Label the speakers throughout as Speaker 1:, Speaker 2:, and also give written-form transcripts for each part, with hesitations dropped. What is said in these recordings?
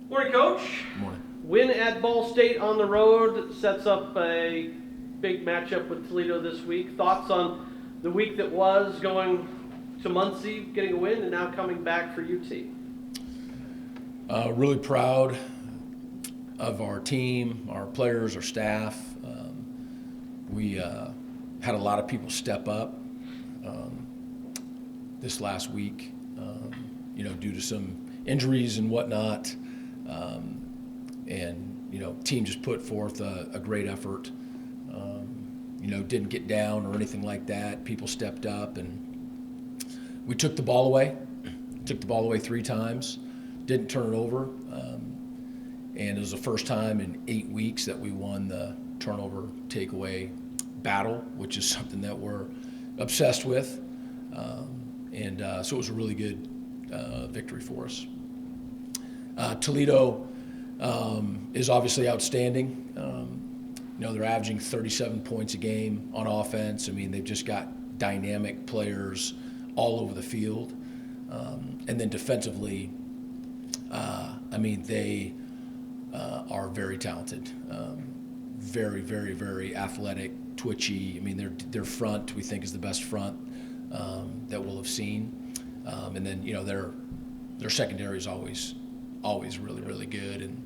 Speaker 1: Morning, Coach.
Speaker 2: Morning.
Speaker 1: Win at Ball State on the road sets up a big matchup with Toledo this week. Thoughts on the week that was, going to Muncie, getting a win, and now coming back for UT?
Speaker 2: Really proud of our team, our players, our staff. We had a lot of people step up this last week, due to some injuries and whatnot. Team just put forth a great effort. Didn't get down or anything like that. People stepped up, and we took the ball away. Took the ball away 3 times. Didn't turn it over. And it was the first time in 8 weeks that we won the turnover takeaway battle, which is something that we're obsessed with. So it was a really good victory for us. Toledo is obviously outstanding. They're averaging 37 points a game on offense. I mean, they've just got dynamic players all over the field. And then defensively, they are very talented. Very, very, very athletic, twitchy. I mean, their front, we think, is the best front that we'll have seen. And then, their secondary is always really, really good. And,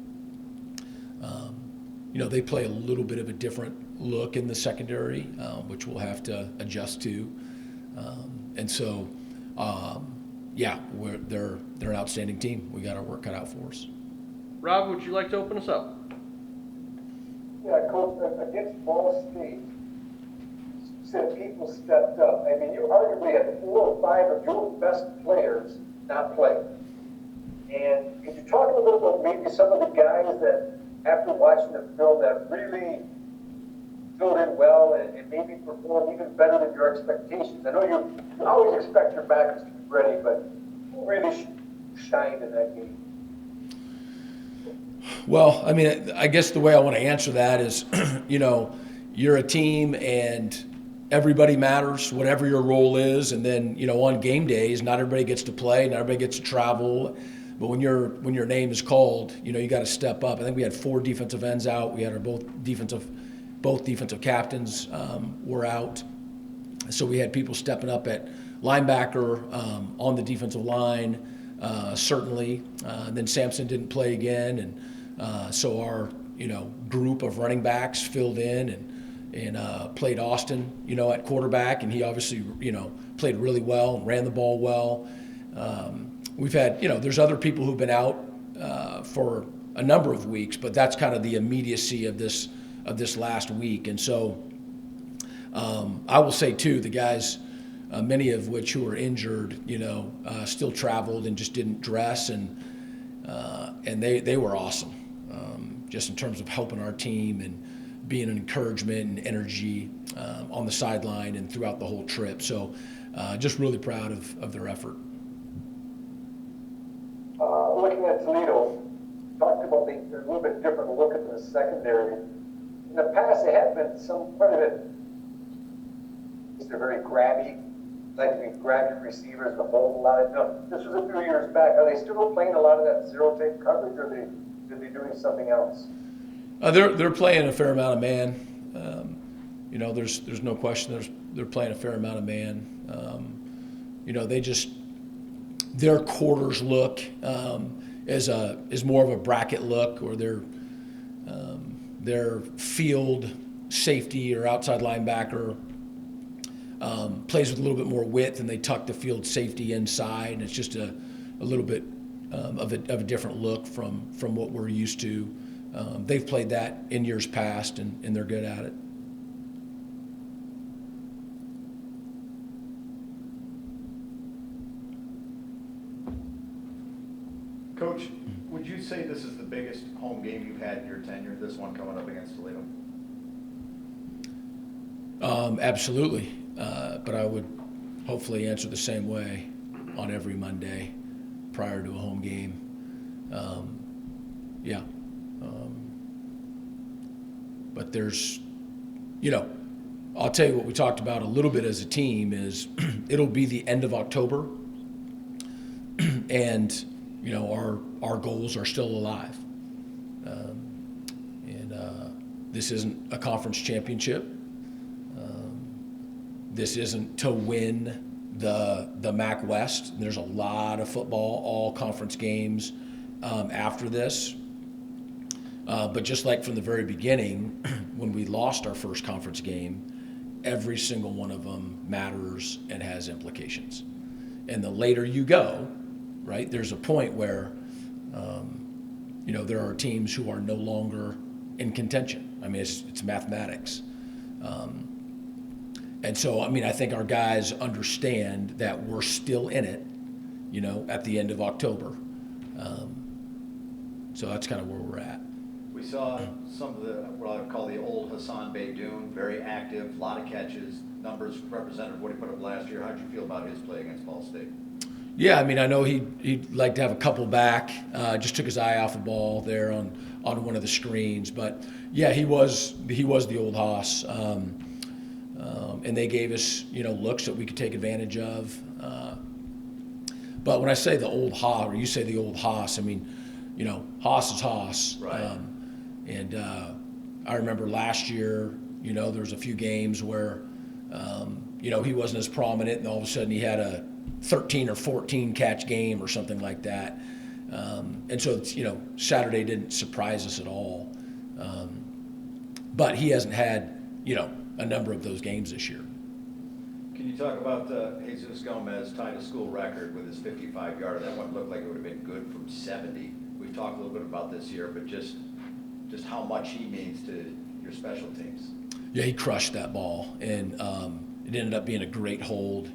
Speaker 2: they play a little bit of a different look in the secondary, which we'll have to adjust to. They're an outstanding team. We got our work cut out for us.
Speaker 1: Rob, would you like to open us up?
Speaker 3: Yeah, Coach, against Ball State, you said people stepped up. I mean, you arguably had 4 or 5 of your best players not play. And could you talk a little bit about maybe some of the guys that, after watching the film, that really filled in well and maybe performed even better than your expectations? I know you always expect your backups to be ready, but who really shined in that game?
Speaker 2: Well, I mean, I guess the way I want to answer that is, you're a team and everybody matters, whatever your role is. And then, on game days, not everybody gets to play, not everybody gets to travel. But when your name is called, you got to step up. I think we had 4 defensive ends out. We had our both defensive captains were out. So we had people stepping up at linebacker, on the defensive line, certainly. Then Samson didn't play again, and so our group of running backs filled in and played Austin at quarterback, and he obviously played really well and ran the ball well. We've had there's other people who've been out for a number of weeks, but that's kind of the immediacy of this last week. And so I will say too, the guys, many of which who were injured, still traveled and just didn't dress, and they were awesome, just in terms of helping our team and being an encouragement and energy on the sideline and throughout the whole trip. So just really proud of their effort.
Speaker 3: Looking at Toledo, talked about a little bit different look at the secondary. In the past, they have been quite a bit. They're very grabby, like to be grabbing receivers to hold a lot of. This was a few years back. Are they still playing a lot of that zero tape coverage, or are they doing something else?
Speaker 2: They're playing a fair amount of man. There's no question. They're playing a fair amount of man. Their quarters look is more of a bracket look, or their field safety or outside linebacker plays with a little bit more width, and they tuck the field safety inside, and it's just a little bit of a different look from what we're used to. They've played that in years past, and they're good at it.
Speaker 4: Coach, would you say this is the biggest home game you've had in your tenure, this one coming up against Toledo?
Speaker 2: Absolutely. But I would hopefully answer the same way on every Monday prior to a home game. But there's, I'll tell you what we talked about a little bit as a team is it'll be the end of October. And our goals are still alive. This isn't a conference championship. This isn't to win the MAC West. There's a lot of football, all conference games after this. But just like from the very beginning, when we lost our first conference game, every single one of them matters and has implications. And the later you go, right, there's a point where, there are teams who are no longer in contention. I mean, it's mathematics. And so, I think our guys understand that we're still in it, at the end of October. So that's kind of where we're at.
Speaker 4: We saw some of the, what I would call the old Hassan Beydoun, very active, a lot of catches, numbers represented what he put up last year. How'd you feel about his play against Ball State?
Speaker 2: Yeah, I know he'd like to have a couple back. Just took his eye off the ball there on one of the screens. But yeah, he was the old Haas, and they gave us looks that we could take advantage of. But when I say the old Haas, or you say the old Haas, Haas is Haas.
Speaker 4: Right.
Speaker 2: And I remember last year, there was a few games where he wasn't as prominent, and all of a sudden he had a 13 or 14 catch game or something like that. And so, Saturday didn't surprise us at all. But he hasn't had, a number of those games this year.
Speaker 4: Can you talk about Jesus Gomez tied a school record with his 55-yarder? That one looked like it would have been good from 70. We've talked a little bit about this year, but just how much he means to your special teams.
Speaker 2: Yeah, he crushed that ball, and it ended up being a great hold,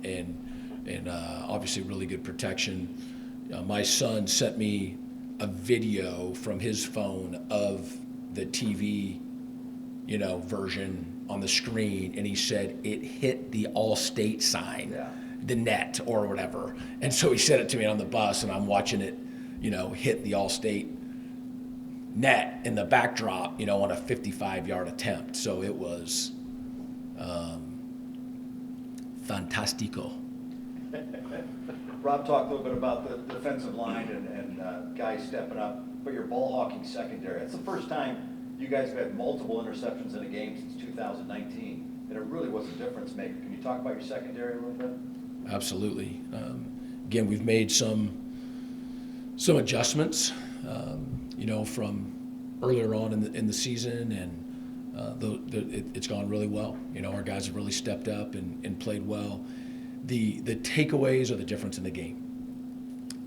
Speaker 2: and obviously really good protection. My son sent me a video from his phone of the TV, version on the screen, and he said it hit the All-State sign, the net or whatever. And so he said it to me on the bus, and I'm watching it, hit the All-State net in the backdrop, on a 55-yard attempt. So it was fantastico.
Speaker 4: Rob talked a little bit about the defensive line and guys stepping up, but your ball hawking secondary. It's the first time you guys have had multiple interceptions in a game since 2019, and it really was a difference maker. Can you talk about your secondary a little bit?
Speaker 2: Absolutely. Again, we've made some adjustments, from earlier on in the season, and it's gone really well. Our guys have really stepped up and played well. The takeaways are the difference in the game.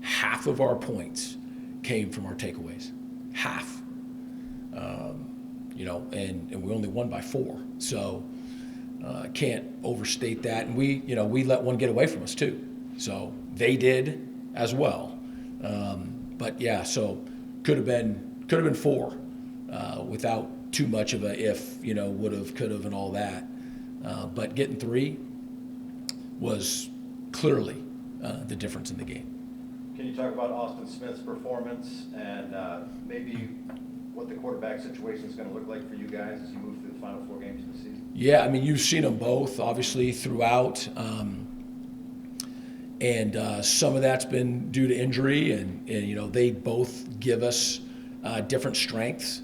Speaker 2: Half of our points came from our takeaways. Half. And we only won by 4. So can't overstate that. And we let one get away from us too. So they did as well. But yeah, so could have been 4 without too much of a if, would have, could have, and all that. But getting 3 was clearly the difference in the game.
Speaker 4: Can you talk about Austin Smith's performance and maybe what the quarterback situation is going to look like for you guys as you move through the final 4 games of the season?
Speaker 2: Yeah, you've seen them both, obviously, throughout. And some of that's been due to injury, and they both give us different strengths.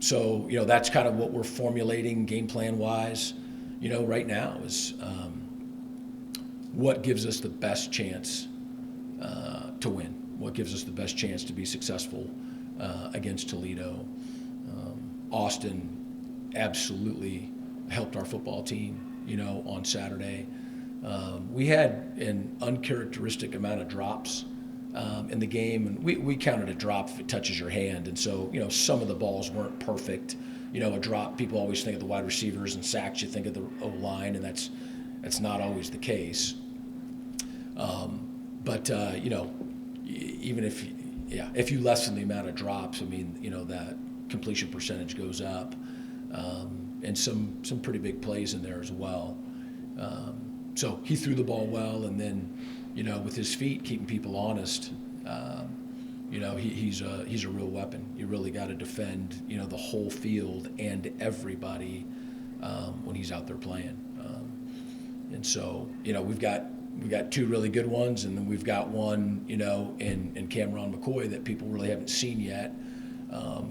Speaker 2: So, that's kind of what we're formulating game plan-wise, right now is what gives us the best chance to win, what gives us the best chance to be successful against Toledo. Austin absolutely helped our football team, on Saturday. We had an uncharacteristic amount of drops in the game, and we counted a drop if it touches your hand, and so some of the balls weren't perfect. A drop, people always think of the wide receivers, and sacks you think of the O-line, and that's not always the case. But even if you lessen the amount of drops, that completion percentage goes up, and some pretty big plays in there as well. So he threw the ball well, and then, with his feet keeping people honest, he's a real weapon. You really got to defend, the whole field and everybody when he's out there playing. And so, we've got we've got two really good ones, and then we've got one, in Cameron McCoy that people really haven't seen yet,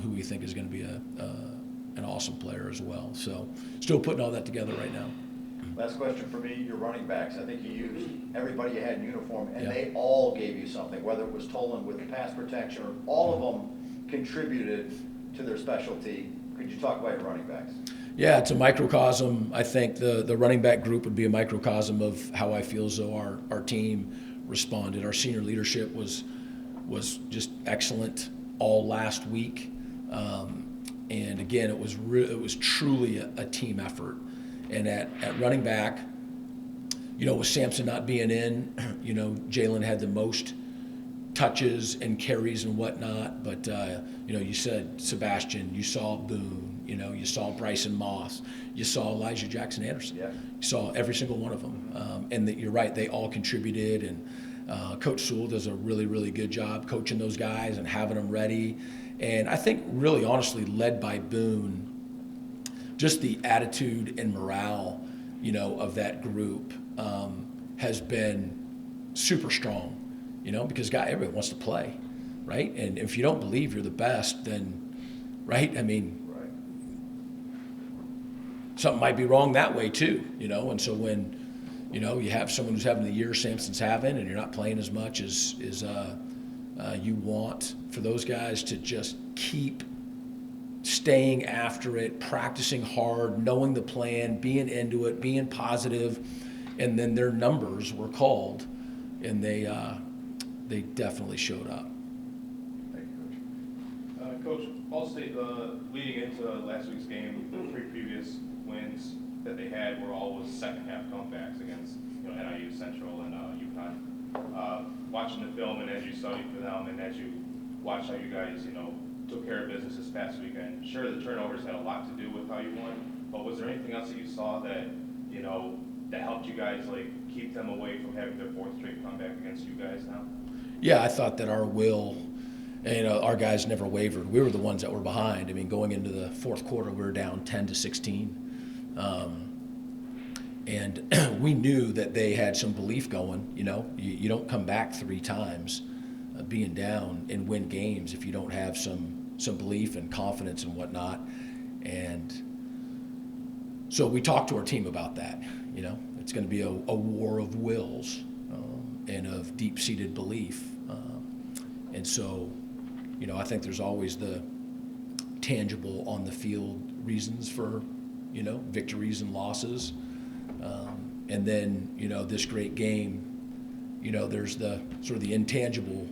Speaker 2: who we think is going to be an awesome player as well. So still putting all that together right now.
Speaker 4: Last question for me, your running backs. I think you used everybody you had in uniform, and
Speaker 2: Yeah.
Speaker 4: they all gave you something, whether it was Tolan with the pass protection, or all of them contributed to their specialty. Could you talk about your running backs?
Speaker 2: Yeah, it's a microcosm. I think the running back group would be a microcosm of how I feel as though our team responded. Our senior leadership was just excellent all last week. And again, it was truly a team effort. And at running back, with Samson not being in, Jalen had the most touches and carries and whatnot. But, you said Sebastian, you saw Boone, you saw Bryson Moss, you saw Elijah Jackson Anderson.
Speaker 4: Yeah.
Speaker 2: You saw every single one of them. And you're right, they all contributed. And Coach Sewell does a really, really good job coaching those guys and having them ready. And I think really honestly led by Boone, just the attitude and morale, of that group has been super strong, because everybody wants to play, right? And if you don't believe you're the best, then, right? I mean,
Speaker 4: Right.
Speaker 2: something might be wrong that way too, And so when, you have someone who's having the year Samson's having, and you're not playing as much as you want, for those guys to just keep staying after it, practicing hard, knowing the plan, being into it, being positive, and then their numbers were called, and they definitely showed up.
Speaker 4: Thank you, Coach.
Speaker 5: Coach, Allstate, leading into last week's game, the three previous wins that they had were all with second half comebacks against NIU Central and UConn. Watching the film, and as you studied for them, and as you watched how you guys took care of business this past weekend, sure the turnovers had a lot to do with how you won, but was there anything else that you saw that that helped you guys keep them away from having their fourth straight comeback against you guys now?
Speaker 2: Yeah, I thought that our will, our guys never wavered. We were the ones that were behind. I mean, going into the fourth quarter, we were down 10-16. And we knew that they had some belief going. You don't come back three times being down and win games if you don't have some belief and confidence and whatnot. And so we talked to our team about that. It's going to be a war of wills and of deep-seated belief. And so, I think there's always the tangible on the field reasons for, victories and losses. And then, this great game, there's the sort of the intangible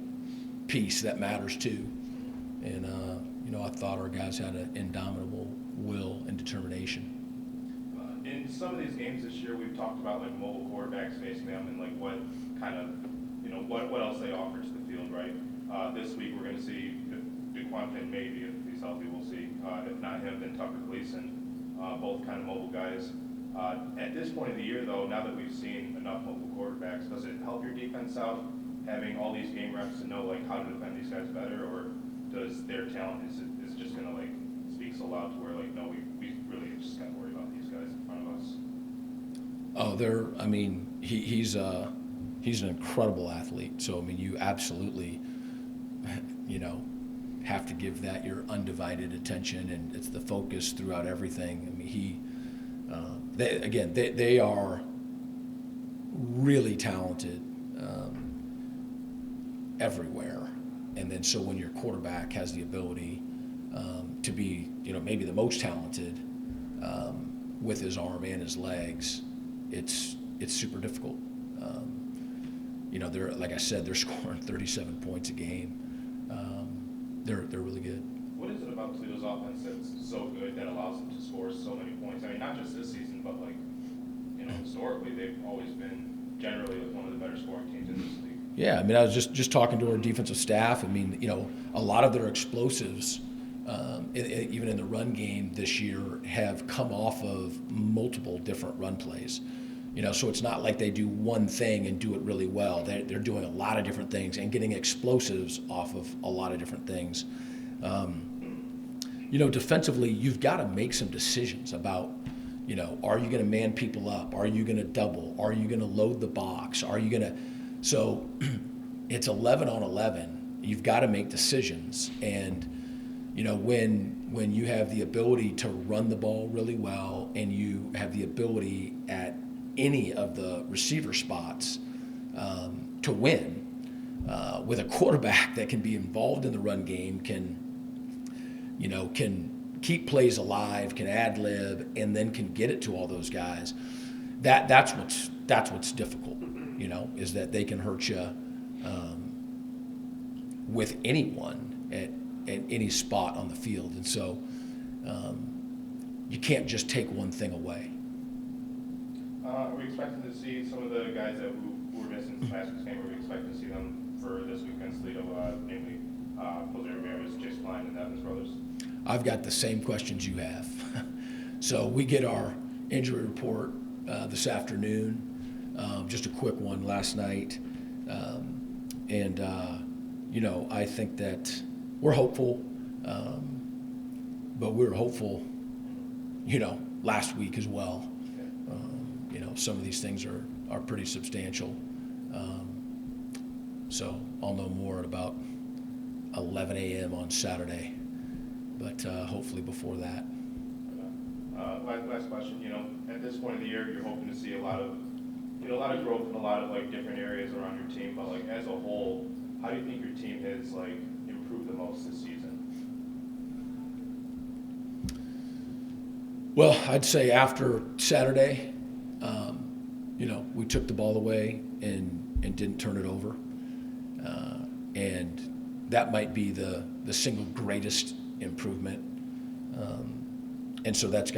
Speaker 2: piece that matters too. And, I thought our guys had an indomitable will and determination.
Speaker 5: In some of these games this year, we've talked about mobile quarterbacks facing them and what kind of, what else they offer to the field, right? This week we're going to see if DeQuantin, maybe if he's healthy, we'll see. If not him, then Tucker Gleason, both kind of mobile guys. At this point of the year, though, now that we've seen enough mobile quarterbacks, does it help your defense out having all these game reps to know how to defend these guys better, or does their talent is just going to speak so loud to where no, we really just got to worry about these guys in front of us?
Speaker 2: Oh, he's an incredible athlete. So you absolutely, have to give that your undivided attention, and it's the focus throughout everything. They are really talented everywhere. And then so when your quarterback has the ability to be, maybe the most talented with his arm and his legs, it's super difficult. They're, like I said, they're scoring 37 points a game. They're really good.
Speaker 5: What is it about Toledo's offense that's so good that allows them to score so many points? I mean, not just this season, but historically, they've always been generally one of the better scoring teams in this league.
Speaker 2: Yeah, I was just talking to our defensive staff. A lot of their explosives, even in the run game this year, have come off of multiple different run plays. So it's not like they do one thing and do it really well. They're doing a lot of different things and getting explosives off of a lot of different things. Defensively, you've got to make some decisions about, You know, are you going to man people up? Are you going to double? Are you going to load the box? Are you going to? So it's 11 on 11. You've got to make decisions. And, you know, when you have the ability to run the ball really well and you have the ability at any of the receiver spots to win, with a quarterback that can be involved in the run game, can keep plays alive, can ad lib, and then can get it to all those guys. That's what's difficult, you know, is that they can hurt you with anyone at any spot on the field, and so you can't just take one thing away.
Speaker 5: Are we expecting to see some of the guys who were missing from last week's game? Are we expecting to see them for this week against Toledo, namely Jose Ramirez, Chase Klein, and Evans brothers?
Speaker 2: I've got the same questions you have. So we get our injury report this afternoon. Just a quick one last night. You know, I think that we're hopeful, but we were hopeful, you know, last week as well. You know, some of these things are pretty substantial. So I'll know more at about 11 a.m. on Saturday, but hopefully before that.
Speaker 5: Last question. You know, at this point of the year, you're hoping to see a lot of growth in a lot of like different areas around your team. But like as a whole, how do you think your team has like improved the most this season?
Speaker 2: Well, I'd say after Saturday, you know, we took the ball away and didn't turn it over, and that might be the single greatest improvement. And so that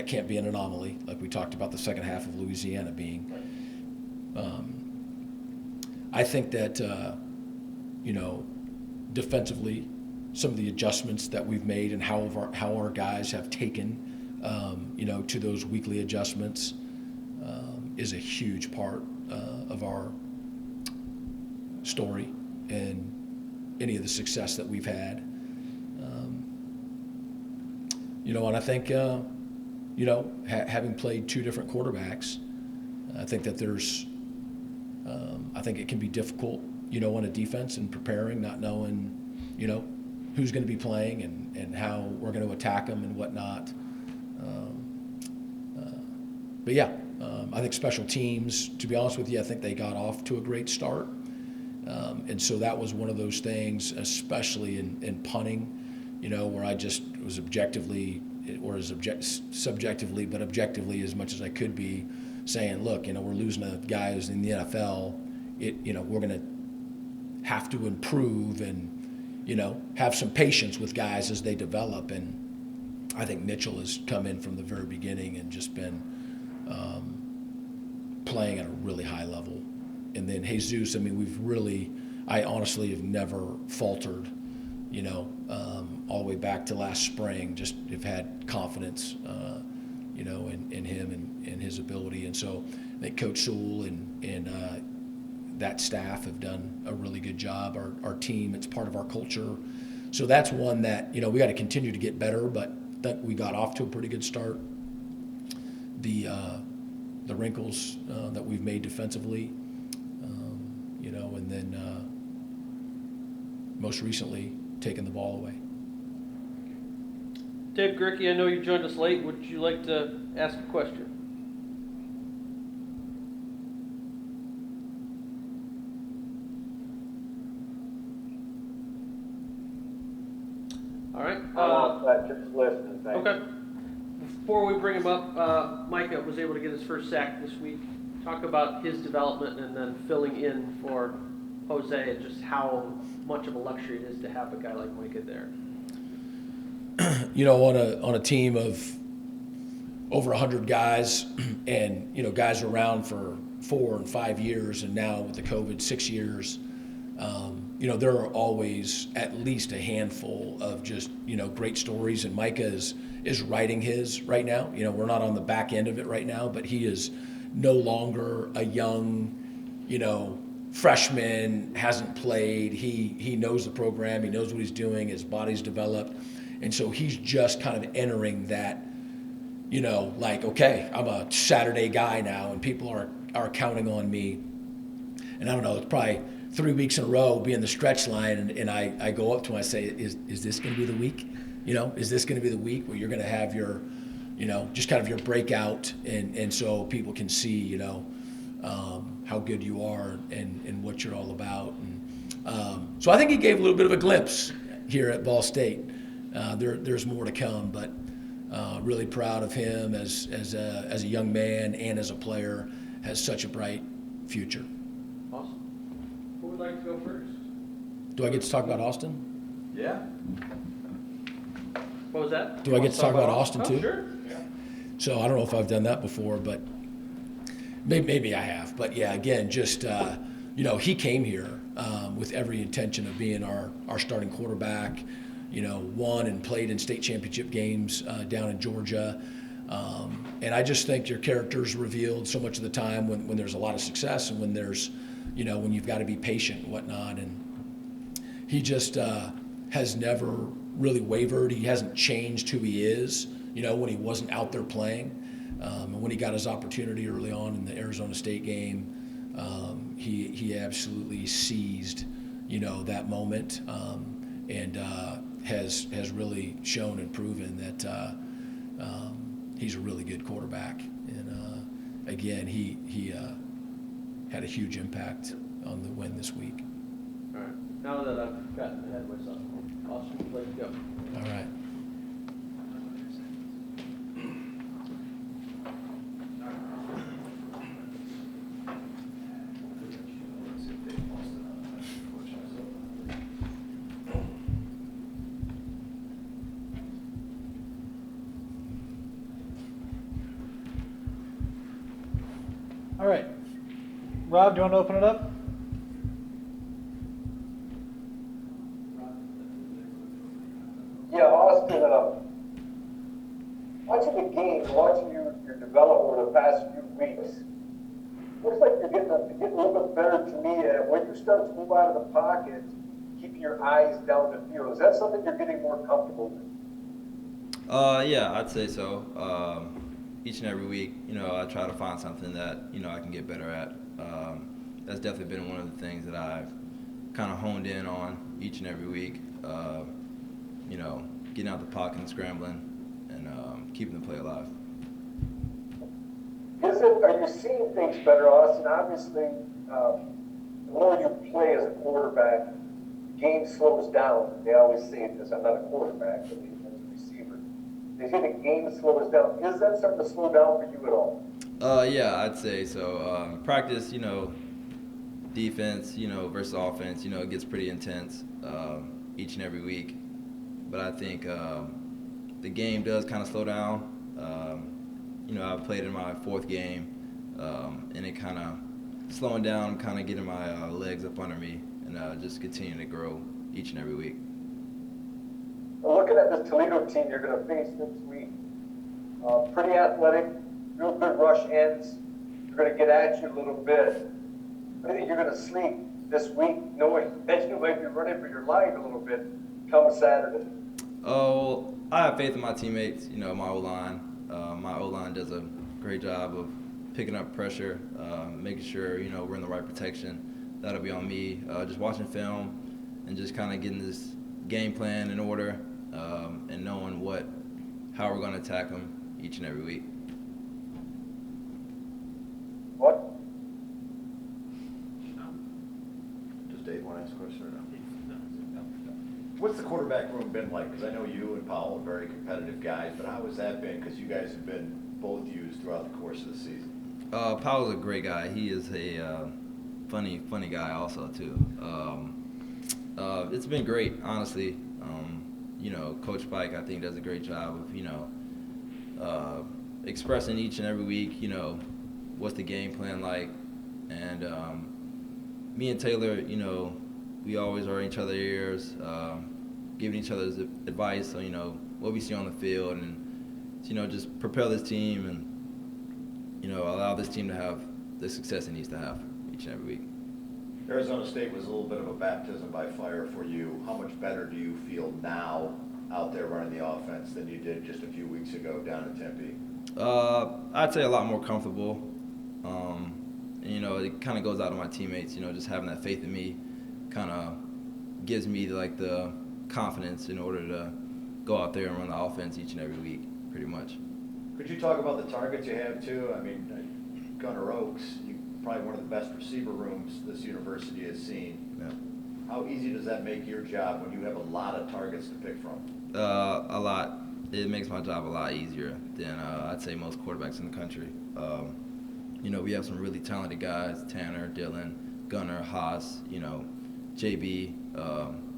Speaker 2: can't be an anomaly, like we talked about the second half of Louisiana being. I think that you know, defensively, some of the adjustments that we've made and how our guys have taken you know, to those weekly adjustments is a huge part of our story and any of the success that we've had. You know, and I think, you know, having played two different quarterbacks, I think that I think it can be difficult, you know, on a defense and preparing, not knowing, you know, who's going to be playing and how we're going to attack them and whatnot. But yeah, I think special teams, to be honest with you, I think they got off to a great start. And so that was one of those things, especially in punting, you know, where I just was subjectively, but objectively as much as I could be, saying, look, you know, we're losing a guy who's in the NFL. You know, we're going to have to improve and, you know, have some patience with guys as they develop. And I think Mitchell has come in from the very beginning and just been playing at a really high level. And then Jesus, I mean, I honestly have never faltered, you know, all the way back to last spring, just have had confidence, you know, in him and his ability. And so I think Coach Sewell and that staff have done a really good job. Our team, it's part of our culture. So that's one that, you know, we got to continue to get better, but that we got off to a pretty good start. The wrinkles that we've made defensively, you know, and then most recently taking the ball away.
Speaker 1: Dave Grickey, I know you joined us late. Would you like to ask a question? All right.
Speaker 3: Just listening, thank
Speaker 1: Okay. Before we bring him up, Micah was able to get his first sack this week. Talk about his development and then filling in for Jose and just how much of a luxury it is to have a guy like Micah there.
Speaker 2: You know, on a team of over 100 guys, and you know, guys are around for 4 and 5 years, and now with the COVID 6 years, you know, there are always at least a handful of just, you know, great stories. And Micah is writing his right now. You know, we're not on the back end of it right now, but he is no longer a young, you know, freshman, hasn't played. He knows the program. He knows what he's doing. His body's developed. And so he's just kind of entering that like, okay, I'm a Saturday guy now, and people are counting on me. And I don't know, it's probably 3 weeks in a row being the stretch line, and I go up to him, I say, is this going to be the week? Is this going to be the week where you're going to have your, just kind of your breakout, and so people can see, how good you are and what you're all about. And so I think he gave a little bit of a glimpse here at Ball State. There's more to come, but really proud of him as a young man and as a player. Has such a bright future.
Speaker 1: Awesome. Who would like to go first?
Speaker 2: Do I get to talk about Austin?
Speaker 4: Yeah.
Speaker 1: What was that?
Speaker 2: Do I get to talk about Austin too?
Speaker 1: Sure.
Speaker 4: Yeah.
Speaker 2: So I don't know if I've done that before, but maybe I have. But yeah, again, just he came here with every intention of being our starting quarterback. Won and played in state championship games down in Georgia. And I just think your character's revealed so much of the time when there's a lot of success and when there's, when you've got to be patient and whatnot. And he just has never really wavered. He hasn't changed who he is, when he wasn't out there playing. And when he got his opportunity early on in the Arizona State game, he absolutely seized, that moment. And has really shown and proven that he's a really good quarterback. And again, he had a huge impact on the win this week.
Speaker 1: All right. Now that I've gotten ahead of myself, Austin, let's go.
Speaker 2: All right.
Speaker 6: All right. Rob, do you want to open it up?
Speaker 3: Yeah, Austin, watching the game, watching you develop over the past few weeks, looks like you're getting a little bit better to me when you start to move out of the pocket, keeping your eyes down the field. Is that something you're getting more comfortable with?
Speaker 7: Yeah, I'd say so. Each and every week, I try to find something that, I can get better at. That's definitely been one of the things that I've kind of honed in on each and every week. Getting out the pocket and scrambling and keeping the play alive.
Speaker 3: Are you seeing things better, Austin? Obviously, the more you play as a quarterback, the game slows down. They always say this, I'm not a quarterback, but as a receiver. They say the game slows down. Is that starting to slow down for you at all?
Speaker 7: Yeah, I'd say so. Practice, defense, versus offense, it gets pretty intense each and every week. But I think the game does kind of slow down. I've played in my fourth game, and it kind of slowing down, kind of getting my legs up under me, and just continuing to grow each and every week.
Speaker 3: Well, looking at this Toledo team you're going to face this week, pretty athletic, real good rush ends. They're going to get at you a little bit. I think you're going to sleep this week knowing that you might be running for your life a little bit come Saturday.
Speaker 7: Oh, I have faith in my teammates, my O-line. My O-line does a great job of picking up pressure, making sure, we're in the right protection. That'll be on me. Just watching film and just kind of getting this game plan in order and knowing how we're going to attack them each and every week.
Speaker 3: What?
Speaker 4: Does Dave want to ask a question or no? What's the quarterback room been like? Because I know you and Powell are very competitive guys, but how has that been? Because you guys have been both used throughout the course of the season.
Speaker 7: Powell's a great guy. He is a funny guy also too. It's been great, honestly. Coach Pike, I think, does a great job of, expressing each and every week, what's the game plan like. And me and Taylor, we always are in each other's ears, giving each other's advice on, what we see on the field and, just propel this team and, allow this team to have the success it needs to have each and every week.
Speaker 4: Arizona State was a little bit of a baptism by fire for you. How much better do you feel now out there running the offense than you did just a few weeks ago down in Tempe?
Speaker 7: I'd say a lot more comfortable. And, it kind of goes out to my teammates. Just having that faith in me kind of gives me like the confidence in order to go out there and run the offense each and every week, pretty much.
Speaker 4: Could you talk about the targets you have too? I mean, Gunner Oaks, you probably one of the best receiver rooms this university has seen.
Speaker 7: Yeah.
Speaker 4: How easy does that make your job when you have a lot of targets to pick from?
Speaker 7: A lot. It makes my job a lot easier than I'd say most quarterbacks in the country. We have some really talented guys: Tanner, Dylan, Gunner, Haas, JB,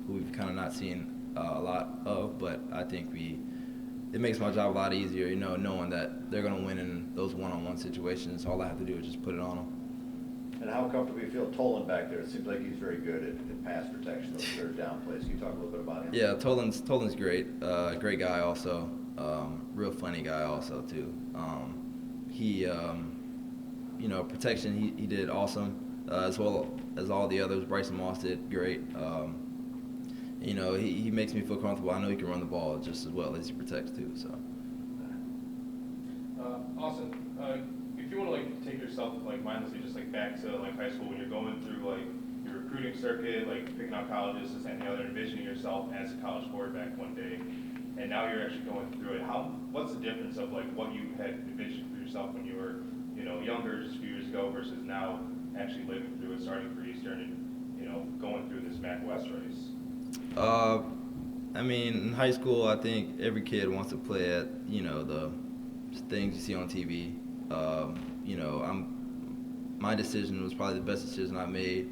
Speaker 7: who we've kind of not seen a lot of, but I think it makes my job a lot easier, knowing that they're going to win in those one-on-one situations. All I have to do is just put it on them.
Speaker 4: And how comfortable you feel Tolan back there? It seems like he's very good at pass protection, those third down plays. Can you talk a little bit about him?
Speaker 7: Yeah, Tolan's great. Great guy also. Real funny guy also too. He, protection he did awesome, as well as all the others. Bryson Moss did great. He makes me feel comfortable. I know he can run the ball just as well as he protects too. So.
Speaker 5: Austin, if you want to take yourself mindlessly just back to high school when you're going through your recruiting circuit, picking out colleges and the other, envisioning yourself as a college quarterback one day, and now you're actually going through it. What's the difference of what you had envisioned for yourself when you were younger just a few years ago versus now actually living through it, starting for Eastern and going through this MAC West race?
Speaker 7: In high school, I think every kid wants to play at the things you see on TV. My decision was probably the best decision I made.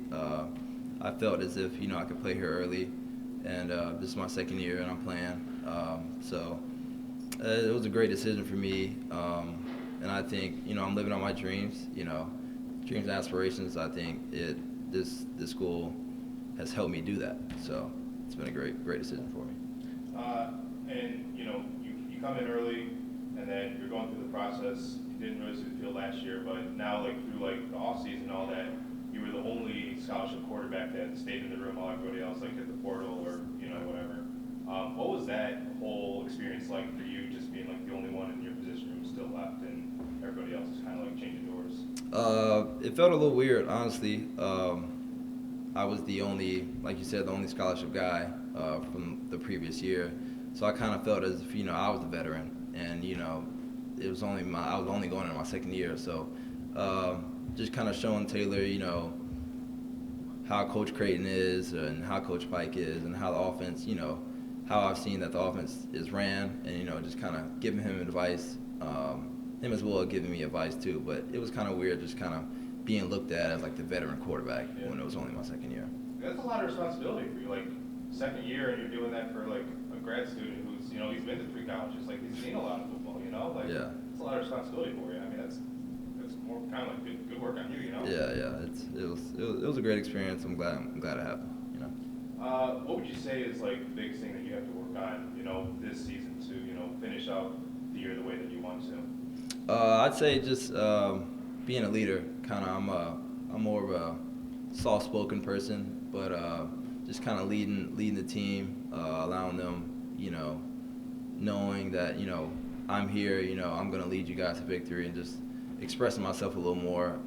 Speaker 7: I felt as if I could play here early, and this is my second year and I'm playing. So it was a great decision for me, and I think I'm living on my dreams. Dreams and aspirations. I think this school has helped me do that. So it's been a great decision for me.
Speaker 5: And you come in early, and then you're going through the process. You didn't really see the field last year, but now through the off season and all that, you were the only scholarship quarterback that stayed in the room while everybody else hit the portal or whatever. What was that whole experience like for you, just being the only one in your position room still left, and everybody else is kind of changing doors?
Speaker 7: It felt a little weird, honestly. I was the only, like you said, the only scholarship guy from the previous year, so I kind of felt as if I was the veteran, and it was I was only going into my second year, so just kind of showing Taylor, how Coach Creighton is and how Coach Pike is and how the offense, how I've seen that the offense is ran, and just kind of giving him advice, him as well giving me advice too. But it was kind of weird, just kind of being looked at as the veteran quarterback when it was only my second year.
Speaker 5: That's a lot of responsibility for you, second year, and you're doing that for a grad student who's he's been to 3 colleges, he's seen a lot of football,
Speaker 7: Yeah.
Speaker 5: It's a lot of responsibility for you. That's more kind of good work on you,
Speaker 7: Yeah. It was a great experience. I'm glad it happened.
Speaker 5: What would you say is the biggest thing that you have to work on, this season to finish out the year the way that you want to?
Speaker 7: I'd say just being a leader. I'm more of a soft-spoken person, but just kind of leading the team, allowing them, knowing that I'm here. I'm going to lead you guys to victory, and just expressing myself a little more.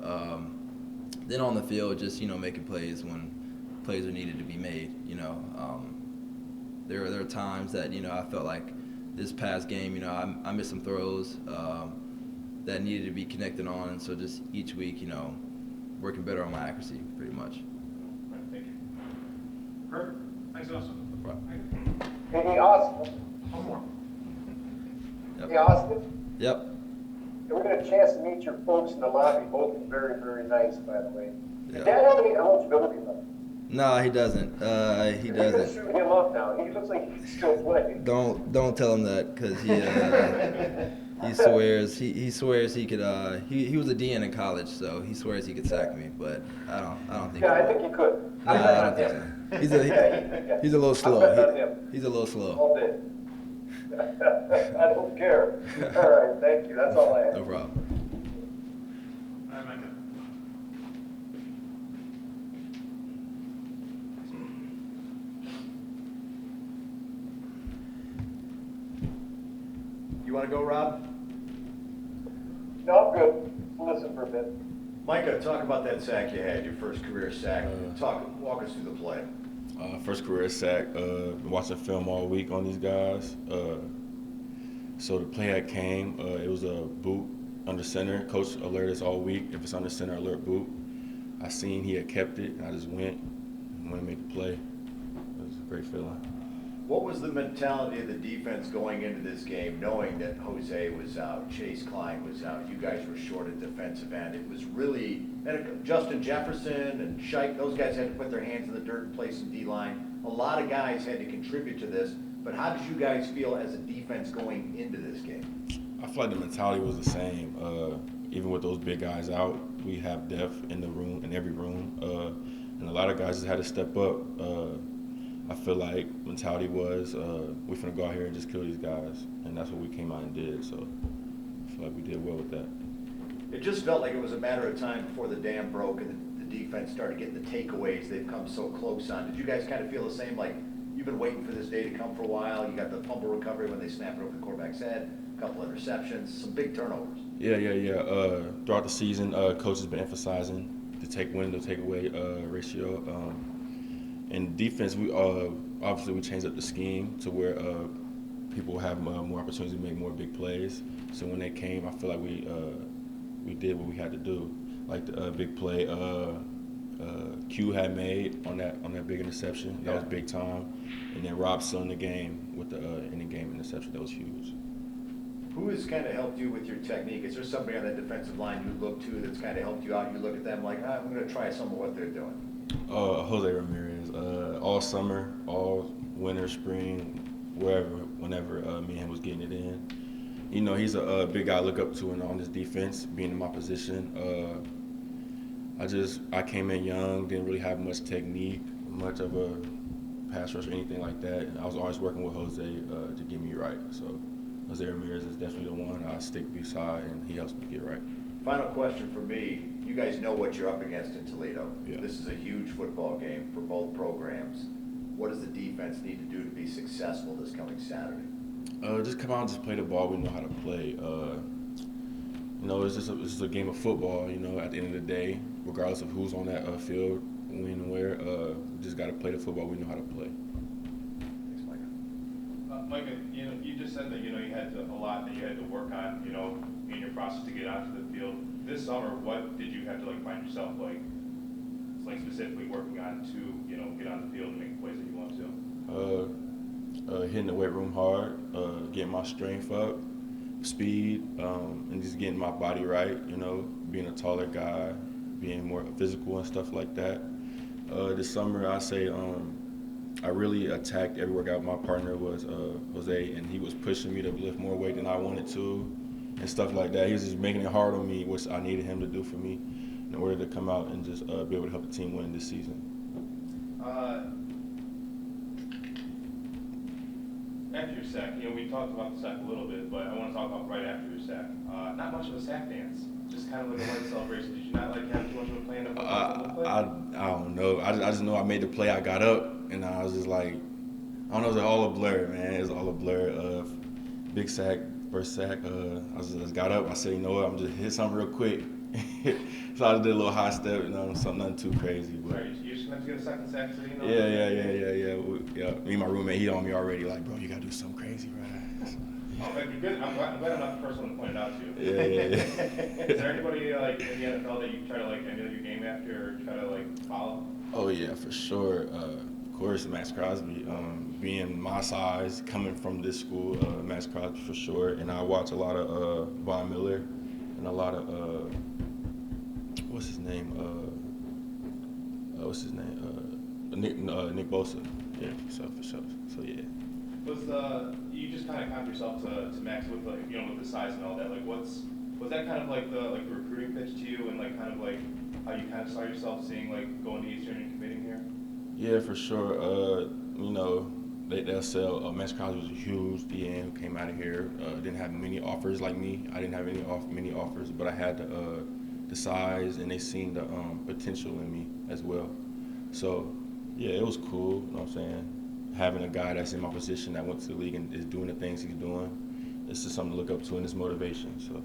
Speaker 7: Then on the field, just making plays when plays are needed to be made. There are times that I felt like this past game, I missed some throws that needed to be connected on, and so just each week, working better on my accuracy, pretty much.
Speaker 5: Right, thank you. Perfect. Thanks, Austin.
Speaker 7: No problem.
Speaker 3: Hey, Austin.
Speaker 5: One more.
Speaker 7: Yep.
Speaker 3: Hey, Austin.
Speaker 7: Yep.
Speaker 3: We're going to have a chance to meet your folks in the lobby. Both very, very nice, by the way.
Speaker 7: Yeah.
Speaker 3: Does Dad have any eligibility left?
Speaker 7: No, he doesn't. He
Speaker 3: You're going to
Speaker 7: doesn't.
Speaker 3: shoot him up now. He looks like he's still playing.
Speaker 7: Don't tell him that, because he swears he swears he could. He was a DN in college, so he swears he could sack me, but I don't think.
Speaker 3: Yeah, I think he could.
Speaker 7: No, I don't think so. He's a little slow.
Speaker 3: I'm betting on him.
Speaker 7: He's a little slow.
Speaker 3: All day. I don't care. All right, thank you. That's all I have.
Speaker 7: No problem.
Speaker 5: All right, Micah.
Speaker 4: You want to go, Rob?
Speaker 3: No, I'm good. Listen for a bit.
Speaker 4: Micah, talk about that sack you had, your first career sack. Walk us through the play.
Speaker 8: First career sack, watching film all week on these guys. So the play that came, it was a boot under center. Coach alerted us all week, if it's under center, alert boot. I seen he had kept it, and I just went and made the play. It was a great feeling.
Speaker 4: What was the mentality of the defense going into this game, knowing that Jose was out, Chase Klein was out, you guys were short at defensive end? It was really, and Justin Jefferson and Scheich, those guys had to put their hands in the dirt and play some D-line. A lot of guys had to contribute to this, but how did you guys feel as a defense going into this game?
Speaker 8: I feel like the mentality was the same. Even with those big guys out, we have depth in the room, in every room, and a lot of guys just had to step up. I feel like mentality was we're finna go out here and just kill these guys, and that's what we came out and did. So I feel like we did well with that.
Speaker 4: It just felt like it was a matter of time before the dam broke and the defense started getting the takeaways they've come so close on. Did you guys kind of feel the same? Like you've been waiting for this day to come for a while. You got the fumble recovery when they snapped it over the quarterback's head, a couple interceptions, some big turnovers.
Speaker 8: Yeah. Throughout the season, coach has been emphasizing the win to takeaway ratio. And defense, we obviously we changed up the scheme to where people have more opportunities to make more big plays. So when they came, I feel like we did what we had to do. Like the big play Q had made on that big interception, that was big time. And then Rob sealed the game with the inning game interception, that was huge.
Speaker 4: Who has kind of helped you with your technique? Is there somebody on that defensive line you look to that's kind of helped you out? You look at them like, I'm going to try some of what they're doing.
Speaker 8: Jose Ramirez. All summer, all winter, spring, whenever me and him was getting it in. You know, he's a big guy I look up to on this defense, being in my position. I came in young, didn't really have much technique, much of a pass rush or anything like that. And I was always working with Jose to get me right. So Jose Ramirez is definitely the one I stick beside, and he helps me get right.
Speaker 4: Final question for me. You guys know what you're up against in Toledo.
Speaker 8: Yeah.
Speaker 4: This is a huge football game for both programs. What does the defense need to do to be successful this coming Saturday?
Speaker 8: Just come out and just play the ball we know how to play. You know, it's just a game of football, you know, at the end of the day, regardless of who's on that field, when and where, we just got to play the football we know how to play.
Speaker 4: Thanks, Micah.
Speaker 5: Micah, you know, you just said that, you know, you had a lot that you had to work on, you know, in your process to get onto the field. This summer, what did you have to, like, find yourself, like specifically working on to, you know, get on the field and make the plays that you want to?
Speaker 8: Hitting the weight room hard, getting my strength up, speed, and just getting my body right, you know, being a taller guy, being more physical and stuff like that. This summer, I say I really attacked every workout. My partner was Jose, and he was pushing me to lift more weight than I wanted to and stuff like that. He was just making it hard on me, which I needed him to do for me in order to come out and just be able to help the team win this season.
Speaker 5: After your sack, you know, we talked about the sack a little bit, but I want to talk about right after your sack. Not much of a sack dance, just kind of like a light celebration. Did you not like have too much of a play in the play?
Speaker 8: I don't know. I just know I made the play. I got up and I was just like, I don't know. It was all a blur, man. It was all a blur. Big sack, first sack. I just got up. I said, you know what? I'm just hit something real quick. So I just did a little high step, you know, nothing too crazy. But
Speaker 5: Sorry, you just meant to get a second sack, so you know?
Speaker 8: Yeah. Me and my roommate, he on me already. Like, bro, you gotta do something crazy, right?
Speaker 5: Oh, that'd be good. I'm glad I'm not the first one to point it out to you.
Speaker 8: Yeah.
Speaker 5: Is there anybody like in the NFL that you try to like emulate your game after or try to like follow?
Speaker 8: Oh yeah, for sure. Of course, Max Crosby. Being my size, coming from this school, Max Crosby for sure. And I watch a lot of Von Miller and a lot of what's his name? Nick Bosa. Yeah, so for sure. So yeah.
Speaker 5: Was you just kind of count yourself to Max with like, you know, with the size and all that? Like, was that kind of like the recruiting pitch to you and like kind of like how you kind of saw yourself seeing like going to Eastern and committing here?
Speaker 8: Yeah, for sure. You know, they'll sell. Max Crosby was a huge DN who came out of here. Didn't have many offers like me. I didn't have many offers, but I had the size, and they seen the potential in me as well. So, yeah, it was cool. You know what I'm saying? Having a guy that's in my position that went to the league and is doing the things he's doing, it's just something to look up to, and it's motivation. So.